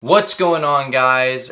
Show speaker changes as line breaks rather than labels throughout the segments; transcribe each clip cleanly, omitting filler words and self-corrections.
What's going on, guys?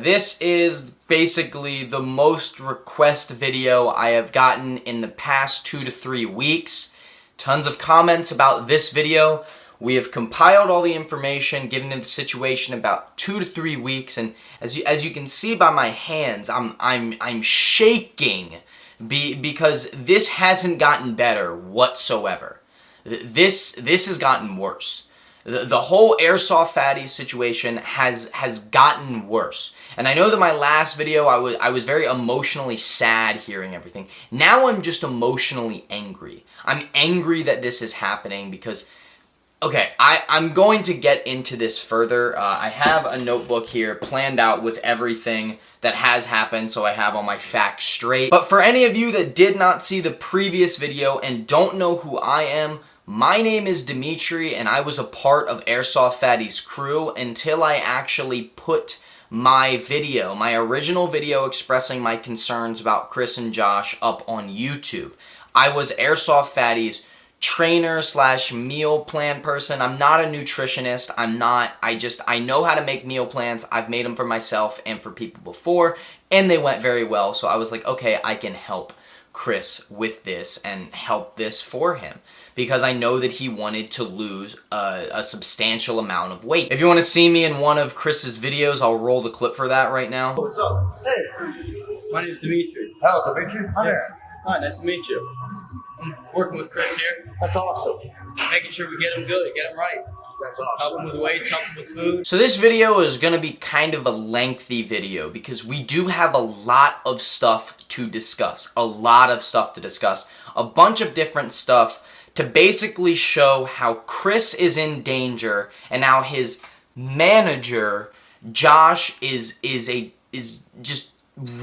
This is basically the most request video I have gotten in the past 2 to 3 weeks. Tons of comments about this video. We have compiled all the information, given into the situation about 2 to 3 weeks, and as you can see by my hands, I'm shaking because this hasn't gotten better whatsoever. This has gotten worse. The whole Airsoftfatty situation has gotten worse. And I know that my last video, I was very emotionally sad hearing everything. Now I'm just emotionally angry. I'm angry that this is happening because, okay, I'm going to get into this further. I have a notebook here planned out with everything that has happened, so I have all my facts straight. But for any of you that did not see the previous video and don't know who I am, my name is Dimitri, and I was a part of Airsoftfatty's crew until I actually put my original video expressing my concerns about Chris and Josh up on YouTube. I was Airsoftfatty's trainer slash meal plan person. I'm not a nutritionist. I know how to make meal plans. I've made them for myself and for people before, and they went very well. So I was like, okay, I can help Chris with this and help this for him, because I know that he wanted to lose a substantial amount of weight. If you want to see me in one of Chris's videos, I'll roll the clip for that right now.
What's up? Hey. My name's Dimitri.
Hello, Dimitri. Hi there.
Hi, nice to meet you. I'm working with Chris here.
That's awesome.
Making sure we get him good, get him right.
That's awesome.
Help him with weights, help him with food.
So this video is going to be kind of a lengthy video because we do have a lot of stuff to discuss. A lot of stuff to discuss. A bunch of different stuff to basically show how Chris is in danger and how his manager, Josh, is just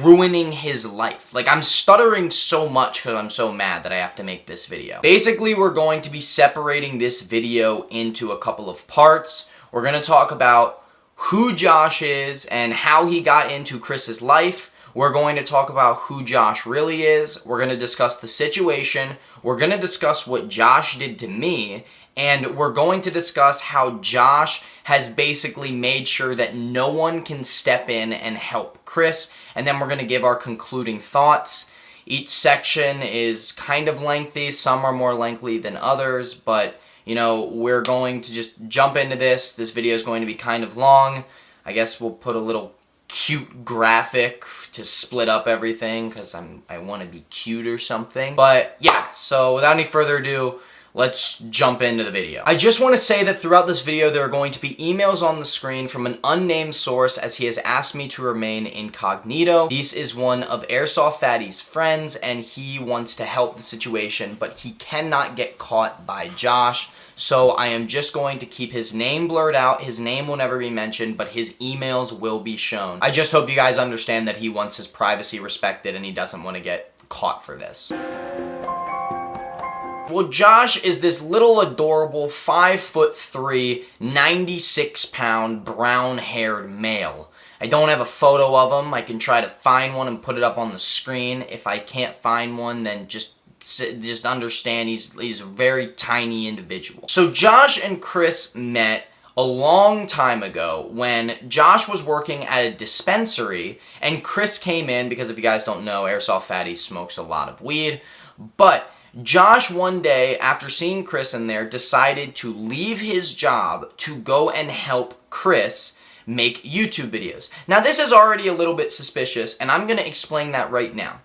ruining his life. Like, I'm stuttering so much because I'm so mad that I have to make this video. Basically, we're going to be separating this video into a couple of parts. We're going to talk about who Josh is and how he got into Chris's life. We're going to talk about who Josh really is. We're going to discuss the situation. We're going to discuss what Josh did to me. And we're going to discuss how Josh has basically made sure that no one can step in and help Chris. And then we're going to give our concluding thoughts. Each section is kind of lengthy. Some are more lengthy than others. But, you know, we're going to just jump into this. This video is going to be kind of long. I guess we'll put a little cute graphic to split up everything because I want to be cute or something. But yeah, so without any further ado, let's jump into the video. I just want to say that throughout this video there are going to be emails on the screen from an unnamed source, as he has asked me to remain incognito. This is one of Airsoftfatty's friends and he wants to help the situation, but he cannot get caught by Josh. So I am just going to keep his name blurred out. His name will never be mentioned, but his emails will be shown. I just hope you guys understand that he wants his privacy respected and he doesn't want to get caught for this. Well, Josh is this little adorable 5'3", 96-pound, brown-haired male. I don't have a photo of him. I can try to find one and put it up on the screen. If I can't find one, then just understand he's a very tiny individual. So Josh and Chris met a long time ago when Josh was working at a dispensary and Chris came in because, if you guys don't know, Airsoftfatty smokes a lot of weed. But Josh one day, after seeing Chris in there, decided to leave his job to go and help Chris make YouTube videos. Now this is already a little bit suspicious, and I'm going to explain that right now.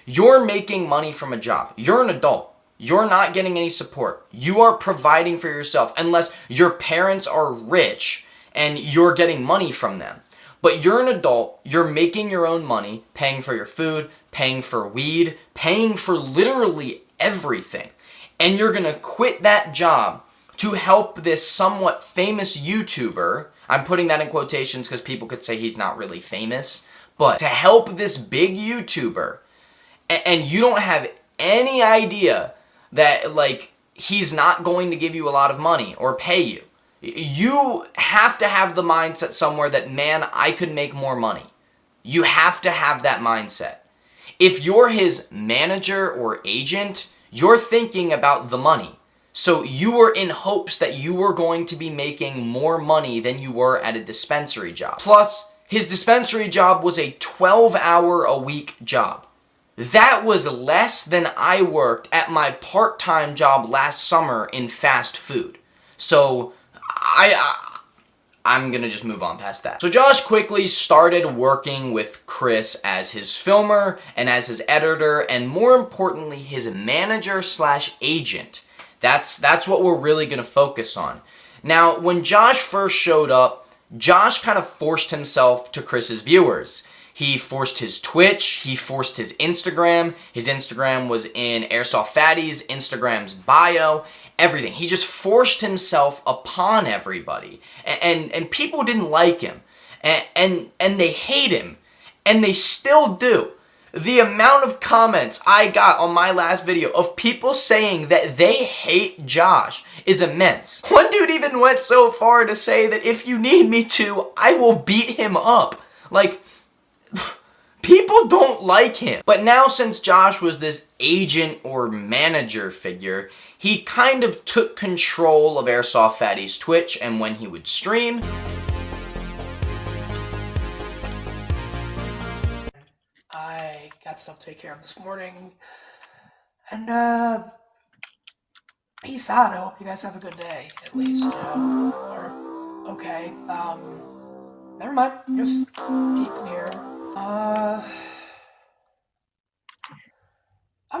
You're making money from a job. You're an adult. You're not getting any support. You are providing for yourself, unless your parents are rich and you're getting money from them. But you're an adult. You're making your own money, paying for your food, paying for weed, paying for literally everything. And you're going to quit that job to help this somewhat famous YouTuber. I'm putting that in quotations because people could say he's not really famous. But to help this big YouTuber, and you don't have any idea that, like, he's not going to give you a lot of money or pay you. You have to have the mindset somewhere that, man, I could make more money. You have to have that mindset. If you're his manager or agent, you're thinking about the money. So you were in hopes that you were going to be making more money than you were at a dispensary job. Plus, his dispensary job was a 12-hour-a-week job. That was less than I worked at my part-time job last summer in fast food. So I'm gonna just move on past that. So Josh quickly started working with Chris as his filmer and as his editor, and more importantly, his manager slash agent. That's what we're really gonna focus on. Now, when Josh first showed up, Josh kind of forced himself to Chris's viewers. He forced his Twitch, he forced his Instagram. His Instagram was in Airsoftfatty's Instagram's bio, everything. He just forced himself upon everybody. And people didn't like him. And they hate him. And they still do. The amount of comments I got on my last video of people saying that they hate Josh is immense. One dude even went so far to say that if you need me to, I will beat him up. Like, people don't like him. But now, since Josh was this agent or manager figure, he kind of took control of Airsoftfatty's Twitch and when he would stream.
I got stuff to take care of this morning. And, peace out. I hope you guys have a good day, at least, Or, okay, never mind. Just keeping here. I'm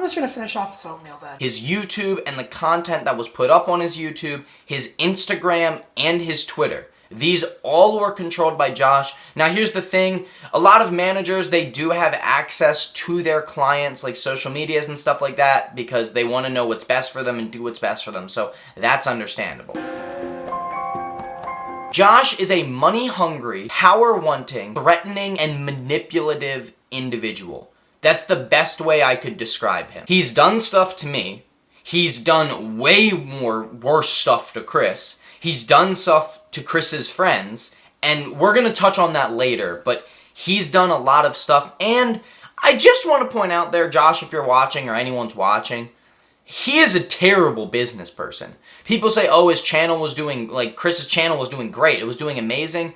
just gonna finish off this oatmeal then.
His YouTube and the content that was put up on his YouTube, his Instagram, and his Twitter. These all were controlled by Josh. Now here's the thing, a lot of managers, they do have access to their clients, like social medias and stuff like that, because they want to know what's best for them and do what's best for them, so that's understandable. Josh is a money-hungry, power-wanting, threatening, and manipulative individual. That's the best way I could describe him. He's done stuff to me. He's done way more worse stuff to Chris. He's done stuff to Chris's friends, and we're gonna touch on that later, but he's done a lot of stuff, and I just want to point out there, Josh, if you're watching or anyone's watching, he is a terrible business person. People say, oh, his channel was doing, like, Chris's channel was doing great, it was doing amazing.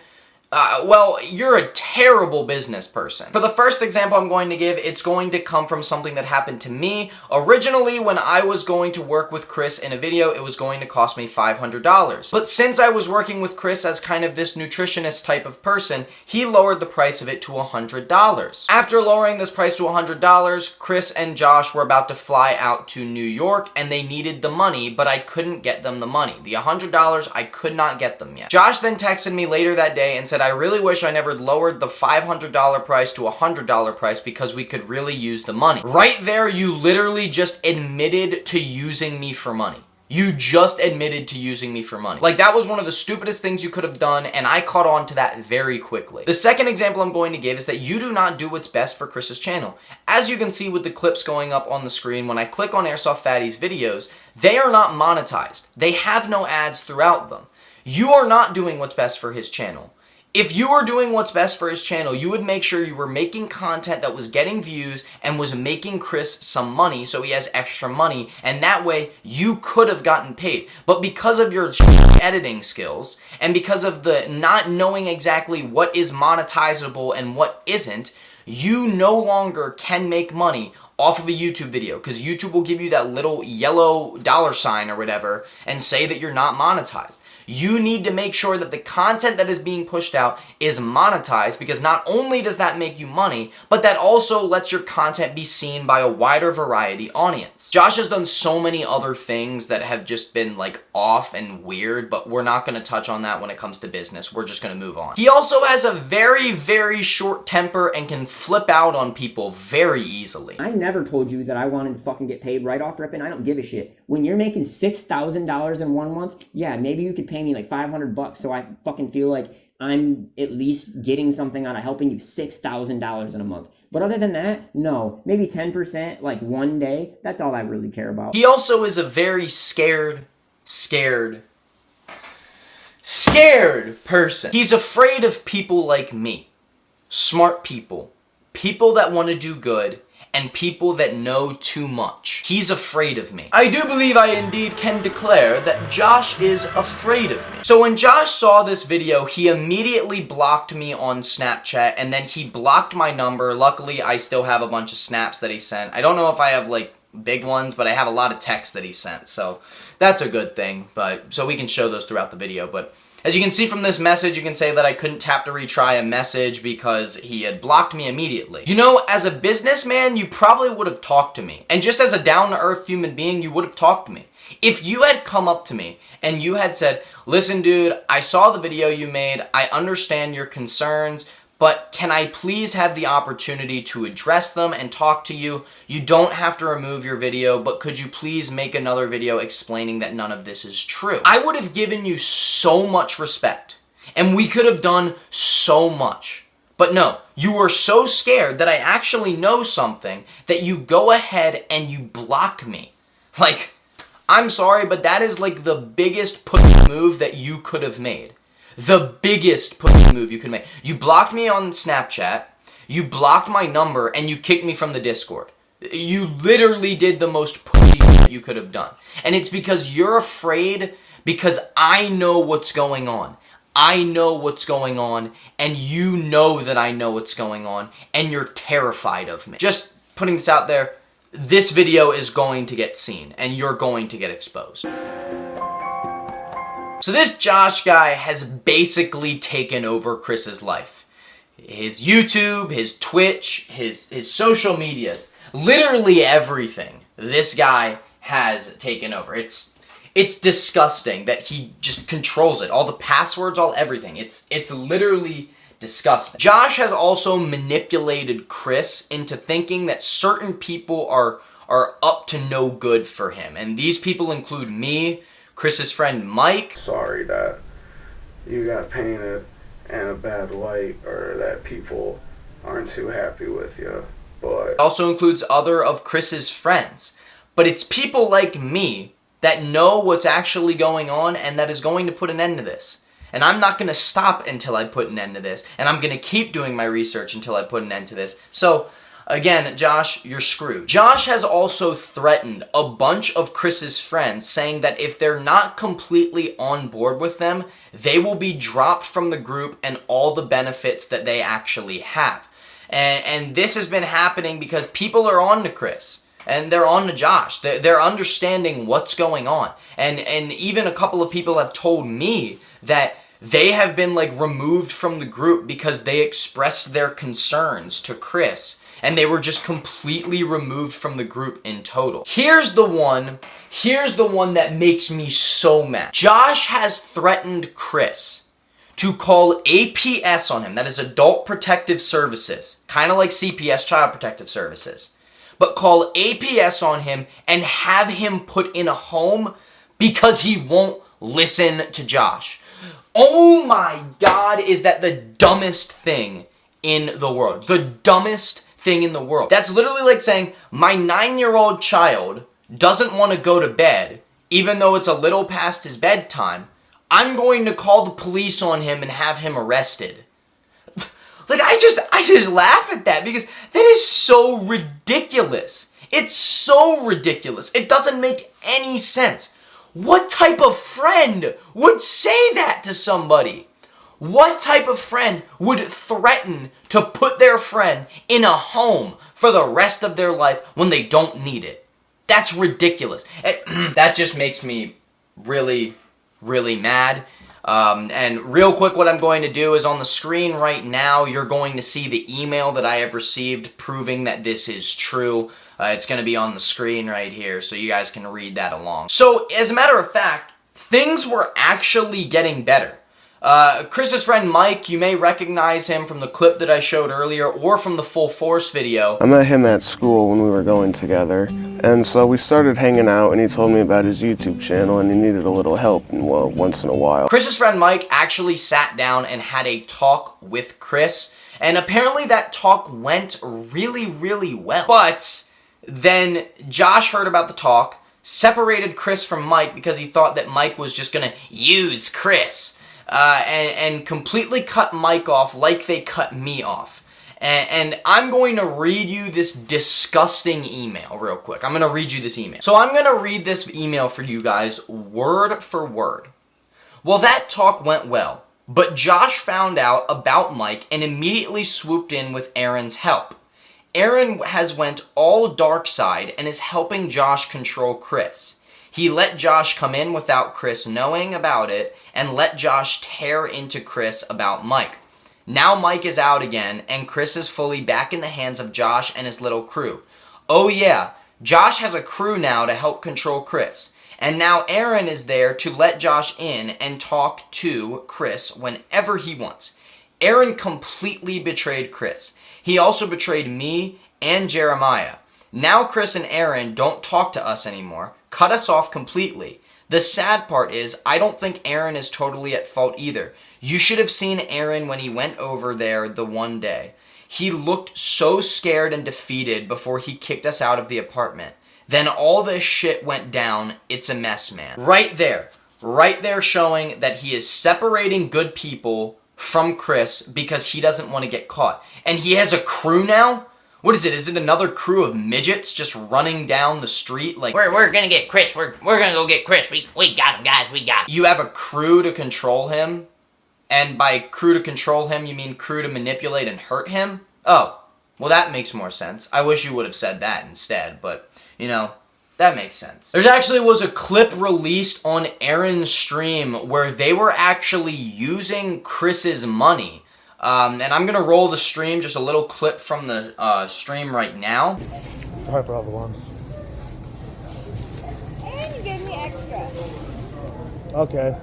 Well, you're a terrible business person. For the first example I'm going to give, it's going to come from something that happened to me. Originally, when I was going to work with Chris in a video, it was going to cost me $500. But since I was working with Chris as kind of this nutritionist type of person, he lowered the price of it to $100. After lowering this price to $100, Chris and Josh were about to fly out to New York, and they needed the money, but I couldn't get them the money. The $100, I could not get them yet. Josh then texted me later that day and said, I really wish I never lowered the $500 price to a $100 price because we could really use the money. Right there, you literally just admitted to using me for money. You just admitted to using me for money. Like, that was one of the stupidest things you could have done, and I caught on to that very quickly. The second example I'm going to give is that you do not do what's best for Chris's channel. As you can see with the clips going up on the screen, when I click on Airsoftfatty's videos, they are not monetized. They have no ads throughout them. You are not doing what's best for his channel. If you were doing what's best for his channel, you would make sure you were making content that was getting views and was making Chris some money so he has extra money, and that way you could have gotten paid. But because of your editing skills and because of the not knowing exactly what is monetizable and what isn't, you no longer can make money off of a YouTube video, because YouTube will give you that little yellow $sign or whatever and say that you're not monetized. You need to make sure that the content that is being pushed out is monetized, because not only does that make you money, but that also lets your content be seen by a wider variety audience. Josh has done so many other things that have just been like off and weird, but we're not going to touch on that when it comes to business. We're just going to move on. He also has a very, very short temper and can flip out on people very easily.
I never told you that I wanted to fucking get paid right off ripping. I don't give a shit. When you're making $6,000 in 1 month, yeah, maybe you could pay me like $500 so I fucking feel like I'm at least getting something out of helping you $6,000 in a month. But other than that, no. Maybe 10%, like one day. That's all I really care about.
He also is a very scared person. He's afraid of people like me. Smart people. People that want to do good and people that know too much. He's afraid of me. I do believe I indeed can declare that Josh is afraid of me. So when Josh saw this video, he immediately blocked me on Snapchat, and then he blocked my number. Luckily, I still have a bunch of snaps that he sent. I don't know if I have like big ones, but I have a lot of texts that he sent, so that's a good thing. But so we can show those throughout the video. But as you can see from this message, you can say that I couldn't tap to retry a message because he had blocked me immediately. You know, as a businessman, you probably would have talked to me. And just as a down-to-earth human being, you would have talked to me. If you had come up to me and you had said, listen, dude, I saw the video you made. I understand your concerns, but can I please have the opportunity to address them and talk to you? You don't have to remove your video, but could you please make another video explaining that none of this is true? I would have given you so much respect, and we could have done so much. But no, you were so scared that I actually know something that you go ahead and you block me. Like, I'm sorry, but that is like the biggest pussy move that you could have made. The biggest pussy move you could make. You blocked me on Snapchat, you blocked my number, and you kicked me from the Discord. You literally did the most pussy shit you could have done. And it's because you're afraid, because I know what's going on. I know what's going on, and you know that I know what's going on, and you're terrified of me. Just putting this out there, this video is going to get seen, and you're going to get exposed. So this Josh guy has basically taken over Chris's life. His YouTube, his Twitch, his social medias, literally everything this guy has taken over. It's disgusting that he just controls it. All the passwords, all everything. It's literally disgusting. Josh has also manipulated Chris into thinking that certain people are up to no good for him. And these people include me, Chris's friend Mike.
Sorry that you got painted in a bad light or that people aren't too happy with you, but
it also includes other of Chris's friends. But it's people like me that know what's actually going on and that is going to put an end to this. And I'm not going to stop until I put an end to this. And I'm going to keep doing my research until I put an end to this. So again, Josh, you're screwed. Josh has also threatened a bunch of Chris's friends, saying that if they're not completely on board with them, they will be dropped from the group and all the benefits that they actually have. And this has been happening because people are on to Chris. And they're on to Josh. They're understanding what's going on. And even a couple of people have told me that they have been like removed from the group because they expressed their concerns to Chris. And they were just completely removed from the group in total. Here's the one that makes me so mad. Josh has threatened Chris to call APS on him. That is Adult Protective Services. Kind of like CPS, Child Protective Services. But call APS on him and have him put in a home because he won't listen to Josh. Oh my God, is that the dumbest thing in the world? The dumbest thing in the world. That's literally like saying, my 9-year-old child doesn't want to go to bed, even though it's a little past his bedtime. I'm going to call the police on him and have him arrested. Like, I just laugh at that because that is so ridiculous. It's so ridiculous. It doesn't make any sense. What type of friend would say that to somebody? What type of friend would threaten to put their friend in a home for the rest of their life when they don't need it? That's ridiculous. That just makes me really, really mad. And real quick, what I'm going to do is on the screen right now, you're going to see the email that I have received proving that this is true. It's going to be on the screen right here, so you guys can read that along. So, as a matter of fact, things were actually getting better. Chris's friend Mike, you may recognize him from the clip that I showed earlier or from the Full Force video.
I met him at school when we were going together, and so we started hanging out, and he told me about his YouTube channel and he needed a little help, well, once in a while.
Chris's friend Mike actually sat down and had a talk with Chris, and apparently that talk went really, really well. But then Josh heard about the talk, separated Chris from Mike because he thought that Mike was just gonna use Chris. And completely cut Mike off like they cut me off. And I'm going to read you this disgusting email real quick. I'm going to read you this email. So I'm going to read this email for you guys word for word. Well, that talk went well, but Josh found out about Mike and immediately swooped in with Aaron's help. Aaron has went all dark side and is helping Josh control Chris. He let Josh come in without Chris knowing about it and let Josh tear into Chris about Mike. Now Mike is out again and Chris is fully back in the hands of Josh and his little crew. Oh yeah, Josh has a crew now to help control Chris. And now Aaron is there to let Josh in and talk to Chris whenever he wants. Aaron completely betrayed Chris. He also betrayed me and Jeremiah. Now Chris and Aaron don't talk to us anymore, cut us off completely. The sad part is, I don't think Aaron is totally at fault either. You should have seen Aaron when he went over there the one day. He looked so scared and defeated before he kicked us out of the apartment. Then all this shit went down. It's a mess, man. Right there showing that he is separating good people from Chris because he doesn't want to get caught. And he has a crew now? What is it? Is it another crew of midgets just running down the street? Like,
We're gonna get Chris. We're gonna go get Chris. We got him, guys. We got him.
you have a crew to control him? And by crew to control him, you mean crew to manipulate and hurt him? Oh, well that makes more sense. I wish you would have said that instead, but, you know, that makes sense. There actually was a clip released on Aaron's stream where they were actually using Chris's money. And I'm going to roll the stream, just a little clip from the stream right now.
Sorry for all the ones.
And you gave me extra.
Okay.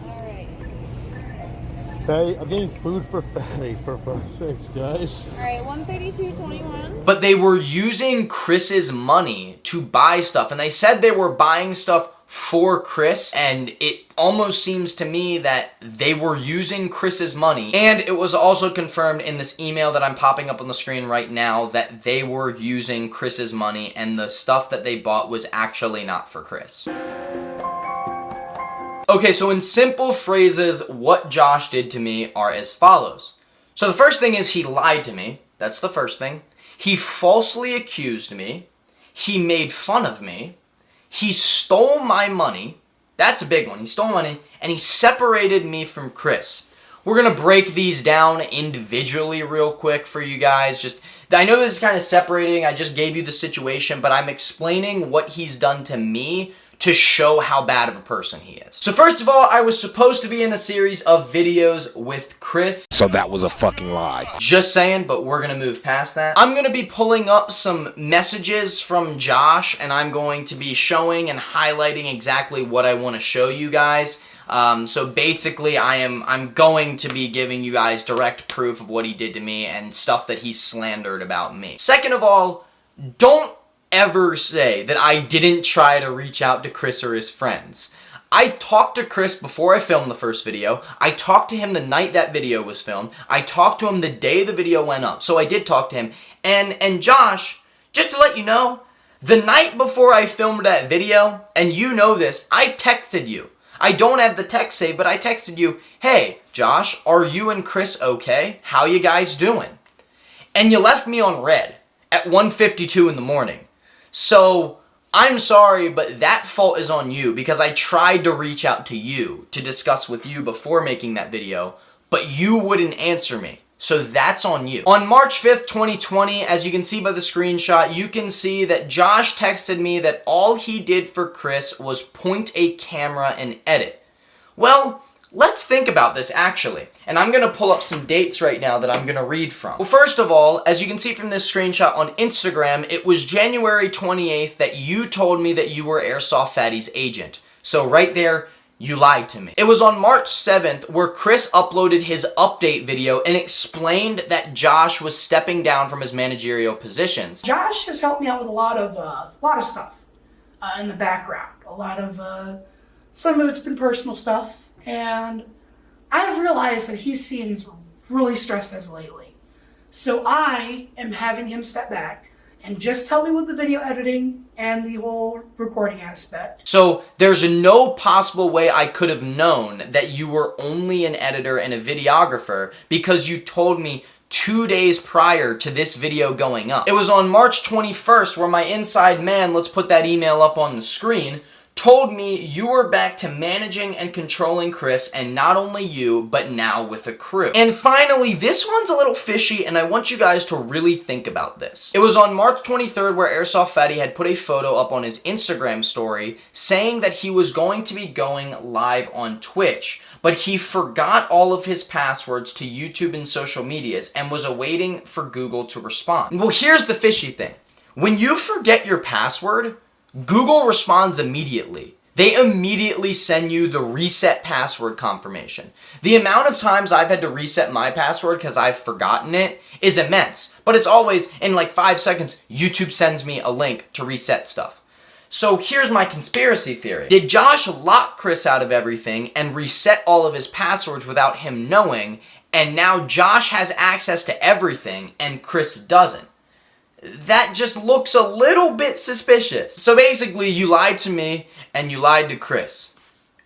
Alright.
Fatty, I'm getting food for Fatty, for fuck's sakes, guys.
Alright, 132.21.
But they were using Chris's money to buy stuff, and they said they were buying stuff for Chris, and it almost seems to me that they were using Chris's money. And it was also confirmed in this email that I'm popping up on the screen right now that they were using Chris's money, and the stuff that they bought was actually not for Chris. Okay, so in simple phrases, what Josh did to me are as follows. So the first thing is he lied to me. That's the first thing. He falsely accused me. He made fun of me. He stole my money. That's a big one. He stole money. And he separated me from Chris. We're going to break these down individually real quick for you guys. I know this is kind of separating. I just gave you the situation, but I'm explaining what he's done to me to show how bad of a person he is. So first of all, I was supposed to be in a series of videos with Chris.
So that was a fucking lie.
Just saying, but we're gonna move past that. I'm gonna be pulling up some messages from Josh, and I'm going to be showing and highlighting exactly what I want to show you guys. So basically, I'm going to be giving you guys direct proof of what he did to me and stuff that he slandered about me. Second of all, don't ever say that I didn't try to reach out to Chris or his friends. I talked to Chris before I filmed the first video. I talked to him the night that video was filmed. I talked to him the day the video went up. So I did talk to him. And Josh, just to let you know, the night before I filmed that video, and you know this, I texted you. I don't have the text saved, but I texted you, hey, Josh, are you and Chris okay? How you guys doing? And you left me on red at 1:52 in the morning. So, I'm sorry, but that fault is on you because I tried to reach out to you to discuss with you before making that video, but you wouldn't answer me. So that's on you. On March 5th, 2020, as you can see by the screenshot, you can see that Josh texted me that all he did for Chris was point a camera and edit. Well, let's think about this actually. And I'm going to pull up some dates right now that I'm going to read from. Well, first of all, as you can see from this screenshot on Instagram, it was January 28th that you told me that you were Airsoftfatty's agent. So right there, you lied to me. It was on March 7th where Chris uploaded his update video and explained that Josh was stepping down from his managerial positions.
Josh has helped me out with a lot of stuff in the background. Some of it's been personal stuff, and I've realized that he seems really stressed as lately. So I am having him step back and just help me with the video editing and the whole recording aspect.
So there's no possible way I could have known that you were only an editor and a videographer because you told me 2 days prior to this video going up. It was on March 21st where my inside man, let's put that email up on the screen, told me you were back to managing and controlling Chris, and not only you, but now with a crew. And finally, this one's a little fishy, and I want you guys to really think about this. It was on March 23rd where Airsoftfatty had put a photo up on his Instagram story saying that he was going to be going live on Twitch, but he forgot all of his passwords to YouTube and social medias and was awaiting for Google to respond. Well, here's the fishy thing. When you forget your password, Google responds immediately. They immediately send you the reset password confirmation. The amount of times I've had to reset my password because I've forgotten it is immense. But it's always, in like 5 seconds, YouTube sends me a link to reset stuff. So here's my conspiracy theory. Did Josh lock Chris out of everything and reset all of his passwords without him knowing, and now Josh has access to everything and Chris doesn't? That just looks a little bit suspicious. So basically, you lied to me, and you lied to Chris.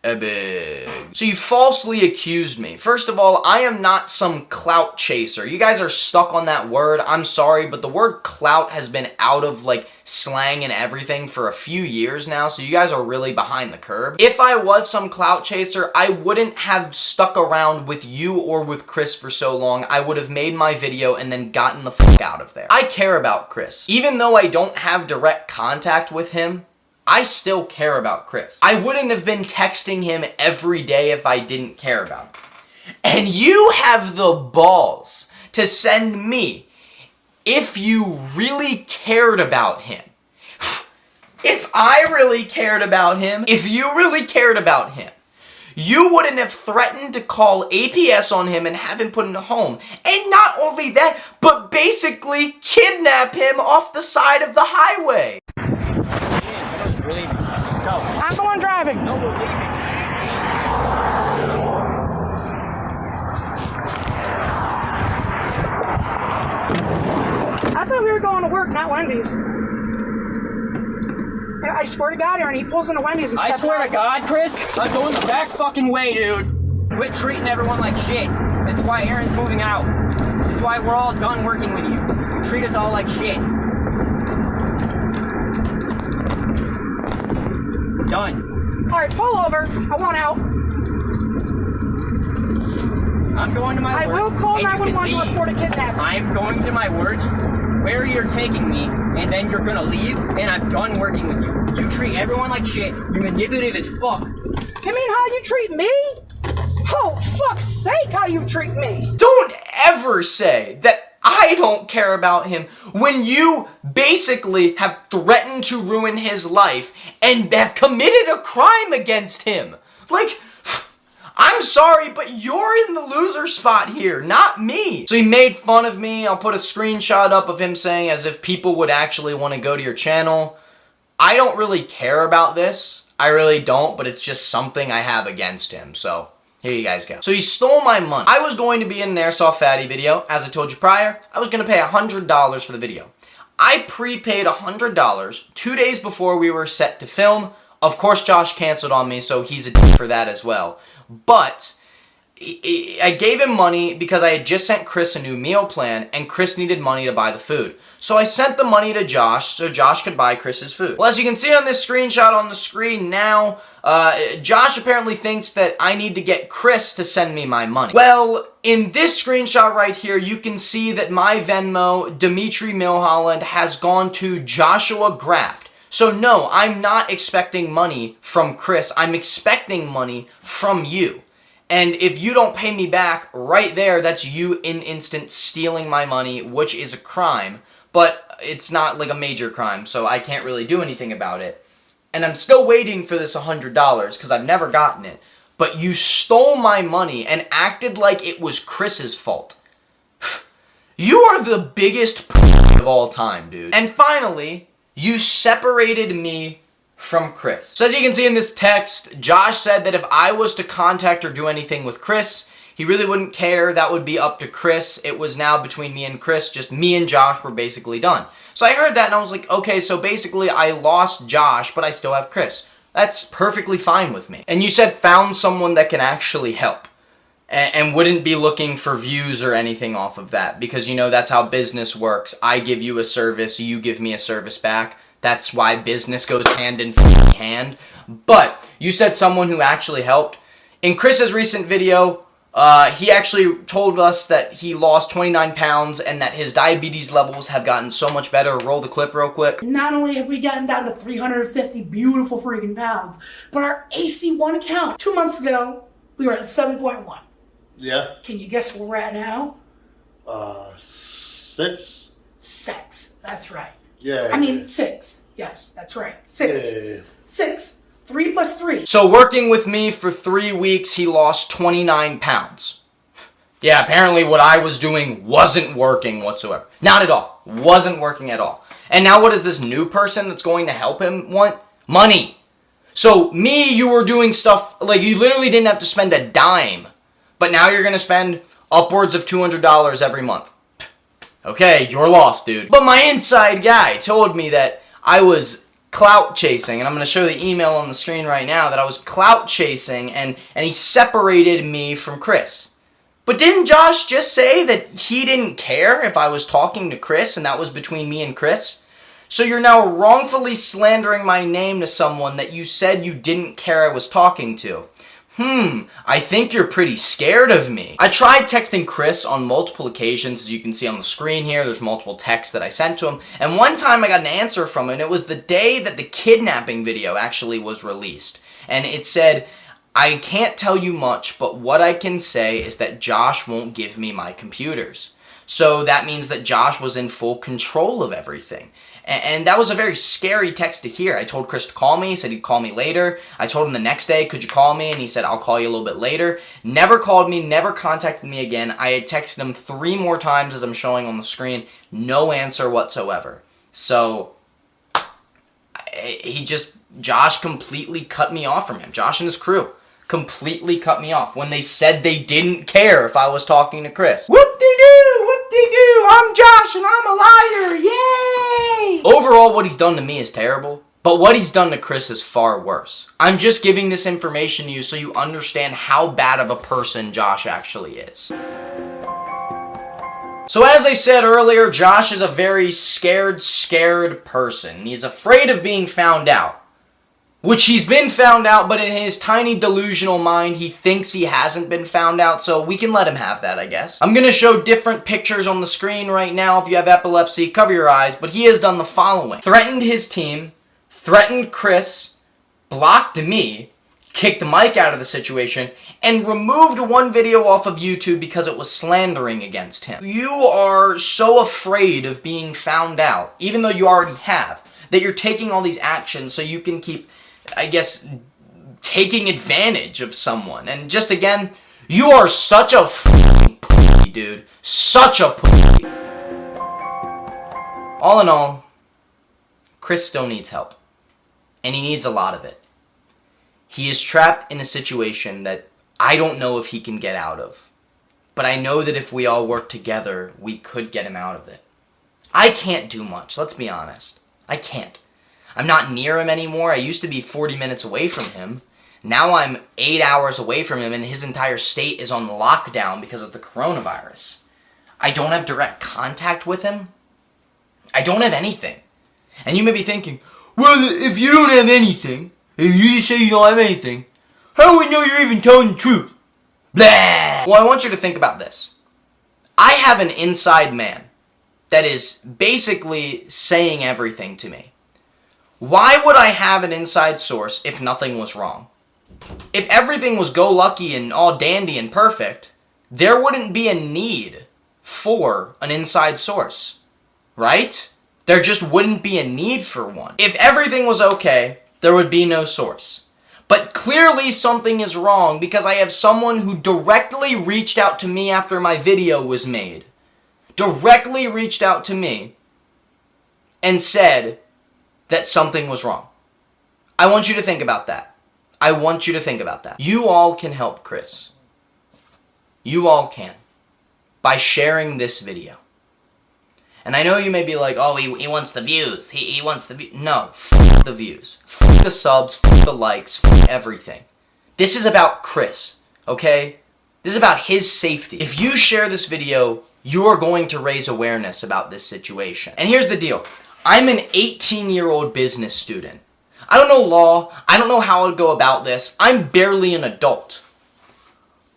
So you falsely accused me. First of all, I am not some clout chaser. You guys are stuck on that word. I'm sorry, but the word clout has been out of like slang and everything for a few years now, so you guys are really behind the curve. If I was some clout chaser, I wouldn't have stuck around with you or with Chris for so long. I would have made my video and then gotten the fuck out of there. I care about Chris. Even though I don't have direct contact with him, I still care about Chris. I wouldn't have been texting him every day if I didn't care about him. And you have the balls to send me, if you really cared about him, if I really cared about him, if you really cared about him, you wouldn't have threatened to call APS on him and have him put in a home. And not only that, but basically kidnap him off the side of the highway.
Really? Go.
I'm going driving.
No, we're leaving.
I thought we were going to work, not Wendy's. I swear to God, Aaron, he pulls into Wendy's and
I swear to God, Chris, I'm going the back fucking way, dude. Quit treating everyone like shit. This is why Aaron's moving out. This is why we're all done working with you. You treat us all like shit. Done.
All right, pull over. I want out.
I'm going to my
I
work.
will call
and you can
911 to
leave.
report a kidnapping.
I'm going to my work, where you're taking me, and then you're gonna leave, and I'm done working with you. You treat everyone like shit. You're manipulative as fuck.
You mean how you treat me? Oh, fuck's sake, how you treat me.
Don't ever say that I don't care about him when you basically have threatened to ruin his life and have committed a crime against him. Like, I'm sorry, but you're in the loser spot here, not me. So he made fun of me. I'll put a screenshot up of him saying as if people would actually want to go to your channel. I don't really care about this. I really don't, but it's just something I have against him, so here you guys go. So he stole my money. I was going to be in an Airsoftfatty video. As I told you prior, I was going to pay $100 for the video. I prepaid $100 2 days before we were set to film. Of course, Josh canceled on me, so he's a d for that as well. But I gave him money because I had just sent Chris a new meal plan, and Chris needed money to buy the food. So I sent the money to Josh so Josh could buy Chris's food. Well, as you can see on this screenshot on the screen now, Josh apparently thinks that I need to get Chris to send me my money. Well, in this screenshot right here, you can see that my Venmo, Dimitri Milholland, has gone to Joshua Graft. So no, I'm not expecting money from Chris. I'm expecting money from you. And if you don't pay me back, right there, that's you in instant stealing my money, which is a crime. But it's not like a major crime, so I can't really do anything about it. And I'm still waiting for this $100 because I've never gotten it. But you stole my money and acted like it was Chris's fault. You are the biggest of all time, dude. And finally, you separated me from Chris. So as you can see in this text, Josh said that if I was to contact or do anything with Chris, he really wouldn't care. That would be up to Chris. It was now between me and Chris. Just me and Josh were basically done. So I heard that and I was like, okay, so basically I lost Josh, but I still have Chris. That's perfectly fine with me. And you said found someone that can actually help. and wouldn't be looking for views or anything off of that, because, you know, that's how business works. I give you a service, you give me a service back. That's why business goes hand in hand. But you said someone who actually helped. In Chris's recent video, he actually told us that he lost 29 pounds and that his diabetes levels have gotten so much better. Roll the clip real quick.
Not only have we gotten down to 350 beautiful freaking pounds, but our AC1 count, 2 months ago, we were at 7.1.
Yeah.
Can you guess where we're at now?
6.
6. That's right.
Yeah.
I mean, 6. Yes, that's right. 6.
Yeah.
6. 3 plus 3.
So working with me for 3 weeks, he lost 29 pounds. Yeah, apparently what I was doing wasn't working whatsoever. Not at all. Wasn't working at all. And now what does this new person that's going to help him want? Money. So me, you were doing stuff, like you literally didn't have to spend a dime. But now you're going to spend upwards of $200 every month. Okay, you're lost, dude. But my inside guy told me that I was clout chasing, and I'm going to show the email on the screen right now, that I was clout chasing, and he separated me from Chris. But didn't Josh just say that he didn't care if I was talking to Chris, and that was between me and Chris? So you're now wrongfully slandering my name to someone that you said you didn't care I was talking to. I think you're pretty scared of me. I tried texting Chris on multiple occasions, as you can see on the screen here. There's multiple texts that I sent to him. And one time I got an answer from him, and it was the day that the kidnapping video actually was released. And it said, I can't tell you much, but what I can say is that Josh won't give me my computers. So that means that Josh was in full control of everything. And that was a very scary text to hear. I told Chris to call me. He said he'd call me later. I told him the next day, could you call me? And he said, I'll call you a little bit later. Never called me, never contacted me again. I had texted him 3 more times, as I'm showing on the screen. No answer whatsoever. So, Josh completely cut me off from him. Josh and his crew completely cut me off when they said they didn't care if I was talking to Chris. Whoop-de-doo, whoop-de-doo, I'm Josh and I'm a liar, yay! Overall, what he's done to me is terrible, but what he's done to Chris is far worse. I'm just giving this information to you so you understand how bad of a person Josh actually is. So as I said earlier, Josh is a very scared person. He's afraid of being found out. Which he's been found out, but in his tiny delusional mind, he thinks he hasn't been found out, so we can let him have that, I guess. I'm going to show different pictures on the screen right now. If you have epilepsy, cover your eyes, but he has done the following. Threatened his team, threatened Chris, blocked me, kicked Mike out of the situation, and removed one video off of YouTube because it was slandering against him. You are so afraid of being found out, even though you already have, that you're taking all these actions so you can keep, I guess, taking advantage of someone. And just again, you are such a f***ing pussy, dude. Such a pussy. All in all, Chris still needs help. And he needs a lot of it. He is trapped in a situation that I don't know if he can get out of. But I know that if we all work together, we could get him out of it. I can't do much, let's be honest. I can't. I'm not near him anymore. I used to be 40 minutes away from him. Now I'm 8 hours away from him, and his entire state is on lockdown because of the coronavirus. I don't have direct contact with him. I don't have anything. And you may be thinking, well, if you don't have anything, if you say you don't have anything, how do we know you're even telling the truth? Blah! Well, I want you to think about this. I have an inside man that is basically saying everything to me. Why would I have an inside source if nothing was wrong? If everything was go-lucky and all dandy and perfect, there wouldn't be a need for an inside source, right? There just wouldn't be a need for one. If everything was okay, there would be no source. But clearly something is wrong because I have someone who directly reached out to me after my video was made. Directly reached out to me and said that something was wrong. I want you to think about that. I want you to think about that. You all can help Chris. You all can. By sharing this video. And I know you may be like, oh, he wants the views. He wants the views. No, f*** the views. F*** the subs, f*** the likes, f*** everything. This is about Chris, okay? This is about his safety. If you share this video, you are going to raise awareness about this situation. And here's the deal. I'm an 18-year-old business student. I don't know law. I don't know how I'd go about this. I'm barely an adult.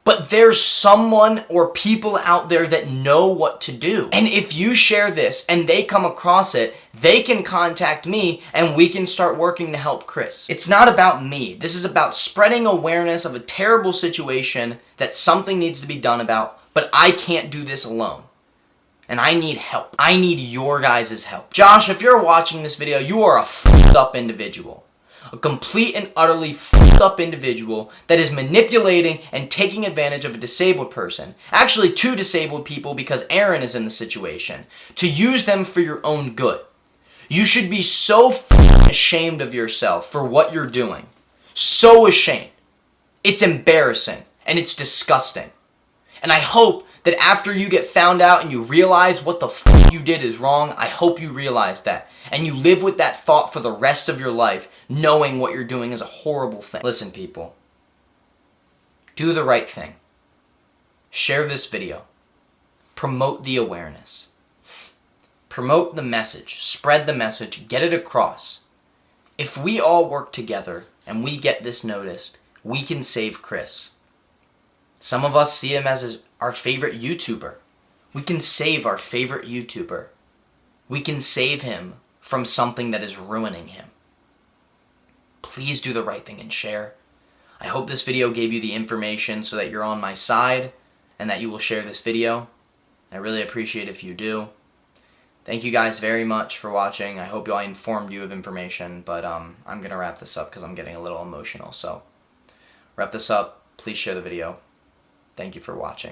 But there's someone or people out there that know what to do. And if you share this and they come across it, they can contact me and we can start working to help Chris. It's not about me. This is about spreading awareness of a terrible situation that something needs to be done about, but I can't do this alone. And I need help. I need your guys' help. Josh, if you're watching this video, you are a f***ed up individual. A complete and utterly f***ed up individual that is manipulating and taking advantage of a disabled person. Actually, two disabled people, because Aaron is in the situation. To use them for your own good. You should be so f***ing ashamed of yourself for what you're doing. So ashamed. It's embarrassing. And it's disgusting. And I hope that after you get found out and you realize what the f*** you did is wrong, I hope you realize that. And you live with that thought for the rest of your life, knowing what you're doing is a horrible thing. Listen, people. Do the right thing. Share this video. Promote the awareness. Promote the message. Spread the message. Get it across. If we all work together and we get this noticed, we can save Chris. Some of us see him as our favorite YouTuber. We can save our favorite YouTuber. We can save him from something that is ruining him. Please do the right thing and share. I hope this video gave you the information so that you're on my side and that you will share this video. I really appreciate if you do. Thank you guys very much for watching. I hope I informed you of information, but I'm going to wrap this up because I'm getting a little emotional. So, wrap this up. Please share the video. Thank you for watching.